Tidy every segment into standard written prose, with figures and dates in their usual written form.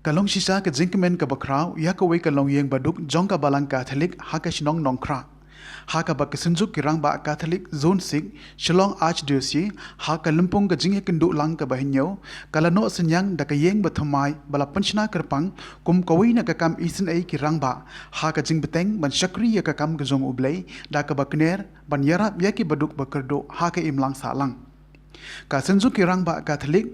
Kalong sisa ke jingkemen ke bakrau ya ke wei kalong yeng baduk jong ka balang Catholic ha ka shinong nongkra. Ha ka ba kesenjuk kirang ba Catholic zone sik Shillong Archdiocese ha ka lempung ke jingye kenduk lang ke bahinyo kalano senyang da ka yeng bathamai bala penchna kerpang kum kawai na ka kam isen ai kirang ba ha ka jing beteng ban syakri ya ka kam ke jong ublei da ka ba kner ban yarap ya ki baduk bakerdo ha ka imlang salang. Ka senju kirang ba Catholic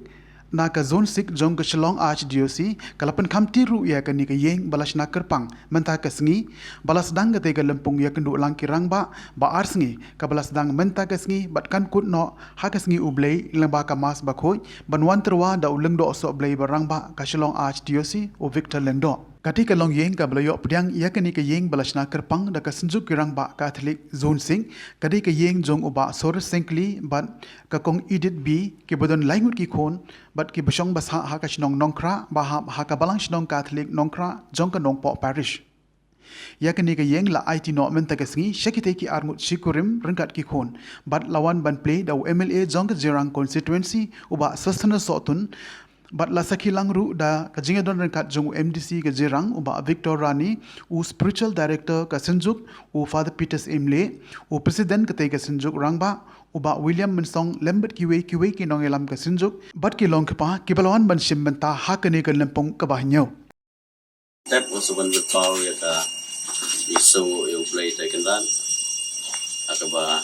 na ka zone sik jong ke Shillong Archdiocese kalapan kam tiru ya ka ni ka yeng balas na kerpang menta ka sengi balas dang ka tega lempung ya kendu lang kirang ba ar sengi ka balas dang menta ka sengi bat kan kut no ha ka sengi ublei lamba ka mas ba khoi banwan terwa da uleng do so blei barang ba ka Shillong Archdiocese o Victor Lendo. Kati ka long yeng ka belayo pediang ia ka ni ka yeng balas na kerpang da ka senjuk kirang ba Catholic zone sing kadi ka yeng jong uba sor sengkli bat ka kong edit b ki bodon laingut ki khon bat ki besong bas ha ka shnong nongkra ba ha ka balang shnong Catholic nongkra jong ka nongpo parish ya ka ni ka yeng la IT no men ta ka singi shakite ki arngut shikurim rengkat ki khon bat lawan ban play da MLA jong ka jirang constituency uba sastana sotun bat la sakilang ru da ka jinga don rengkat jong MDC ka jirang uba Victor Rani u spiritual director ka senjuk u Father Peters Imle u president ka te ka senjuk rangba uba William Mensong lembet kiwe ki nong elam ka senjuk bat ki long kpa ki balwan ban sim benta ha ka ni ka lempong ka bahnyo. That was one with power at the so you play taken that akaba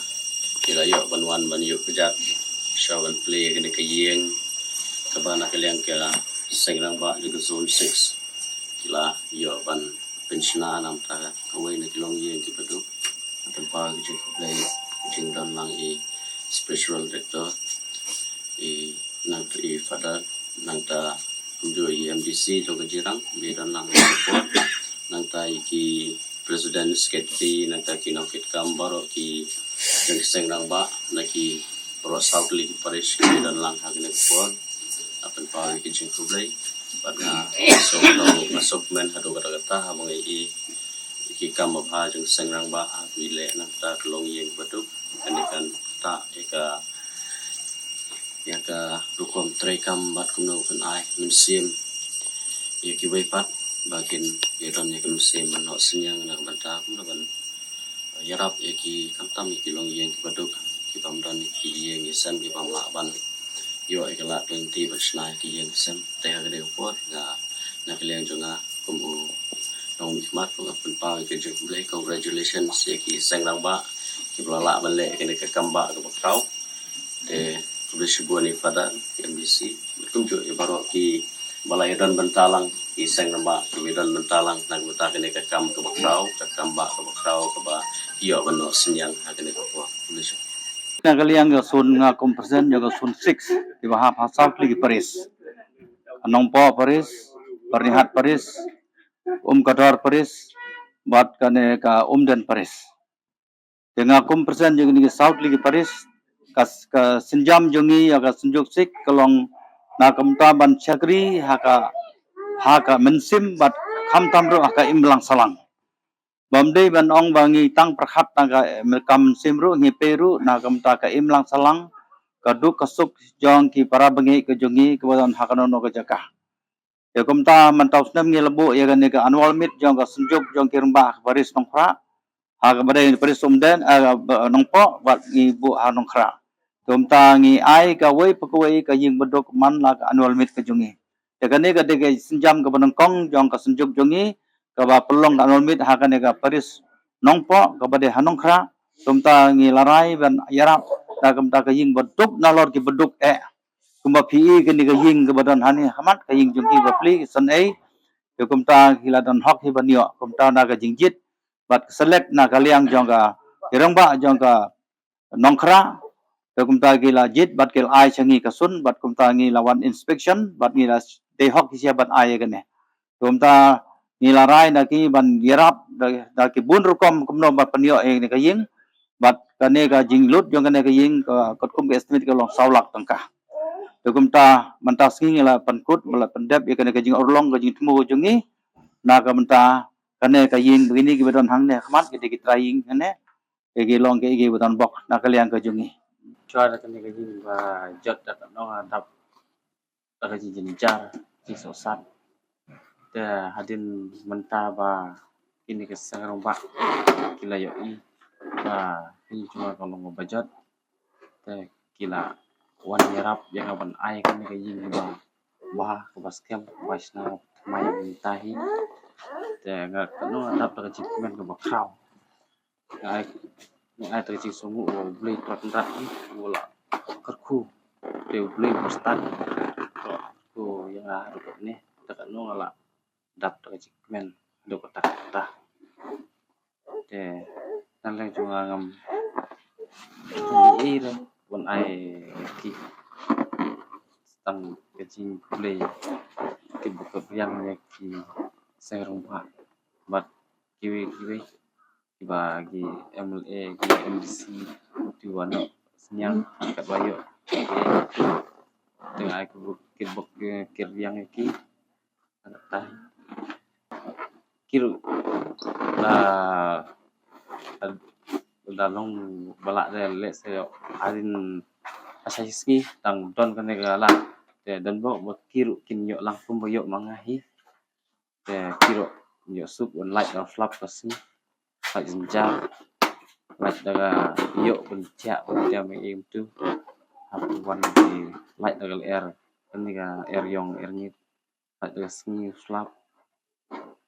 kila yo banwan ban yo kujat show and play gani ka yeng kabana kaliang ka sengrang ba di zone 6 kila yo ban pensiona nam ta kawai na kilong yeng ki padu atan pa ki play jing dan lang i special director i nang i father nang ta kumjo i MDC jong ka jirang bi dan lang support nang ta ki president sekretari nang ta ki nang kit kambaro ki jeng sengrang ba na ki pro south league parish ki dan lang hagne support apan pa ki jing kublai badna so masuk men hado kata habang i ki kam ba jeng sengrang ba bile nang ta long yeng baduk kan ta eka ya ka rukom trekam bat kumno kan ai mensim ya ki wepat bakin gedon ya kan mensim no senyang na banta kumno kan yarap ya ki kamtam ki long yeng baduk ki pamdan ki yeng isam ki pamla ban yo ekala 20 bersna ki yeng sem te ha de por na kalian jonga kumu nong mikmat ko apun pa ki jek blai congratulations ya ki sengrang ba ki blala bale kene ke kamba ke bakau de kubisibuan ni pada MDC betum jo ibaro ki balayadan bentalang ki sengrang ba kidan bentalang nang buta kene ke kam ke bakau ke kamba ke bakau ke ba yo bano senyang ha kene ke po kubisibu na kaliang ga sun nga kompresen yo ga sun 6 di bahap hasal lagi Paris anong po Paris pernihat Paris kadar Paris bat kane ka dan Paris dengan kompresen yo ni south lagi Paris kas ka sinjam jongi ya ga sunjuk sik kalong na kamta ban chakri haka mensim bat khamtam ro haka imlang salang Bamdei ban ong bangi tang perhat naga melkam simru ngi peru nagam ta ka imlang salang kaduk kasuk jong ki para bangi ke jongi ke badan hakanono ke jaka. Ya kumta mantaus nam ngi lebu ya gani ka annual meet jong ka sunjuk jong ki rembah baris nongkra ha ka badai baris umden nongpo wat ngi bu ha nongkra. Kumta ngi ai ka wei pekawai ka ying bedok man la ka annual meet ke jongi. Ya gani ka de senjam ke banengkong jong ka sunjuk jongi kaba pelong ka nolmit hakan ega Paris nongpo kaba de hanongkra tumta ngi larai ban yarap ta kumta ka ying beduk nalor ki beduk kumba pi ke ni ka ying ke badan hani hamat ka ying jungki ba pli san ke kumta hiladan hok hi banyo kumta na ka jingjit bat select na kaliang jongka irangba jongka nongkra ke kumta gila jit bat kel ai changi kasun bat kumta ngi lawan inspection bat ngi la de hok sia bat ai gane kumta nilarai na ki ban yarap da ki bun rukom kumno ba panyo ni ka ying bat kane ka jinglut jong kane ka ying ka kum estimate ka long saulak tangka to kumta mantas ngi la pankut mala pandap ya kane ka jing orlong ka jing tmu jongi na ka menta kane ka ying begini ki badon hang ne khmat ki trying kane ki long ki badon bok na kaliang ka jongi Chua kane ka jing ba jot da no dap ka jing jar ki so sat Te hadin mentah ba ini ke sangarong ba kila yo I ba ini cuma kalau mau bajot te kila wan yarap yang aban ai kan ke yin ba ba ke baskem basna mai mentahi te ngat no adap ke cikmen ke bakrau ai ai te cik sungu beli rat ni bola kerku te beli postan ko yang ada ni dekat no ala dap ke cikmen do kata te nan lang cuma ngam i re bon ai ki tang ke cing play ki buka yang ya ki serong ba bat kiwi ki bagi MLA ki MDC di wana senyang kat bayo dengan aku buk kir yang ki tah kir la long balak de le se adin asaiski tang don kan negala te dan bo kiru kin yo lang pum yo mangahi te kiru yo sup on light on flap kasi light jinja light daga yo bencia me im tu aku wan di light daga air kan niga air yong air ni light daga sni flap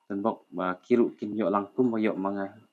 dan bo kiru kin yo lang pum yo mangahi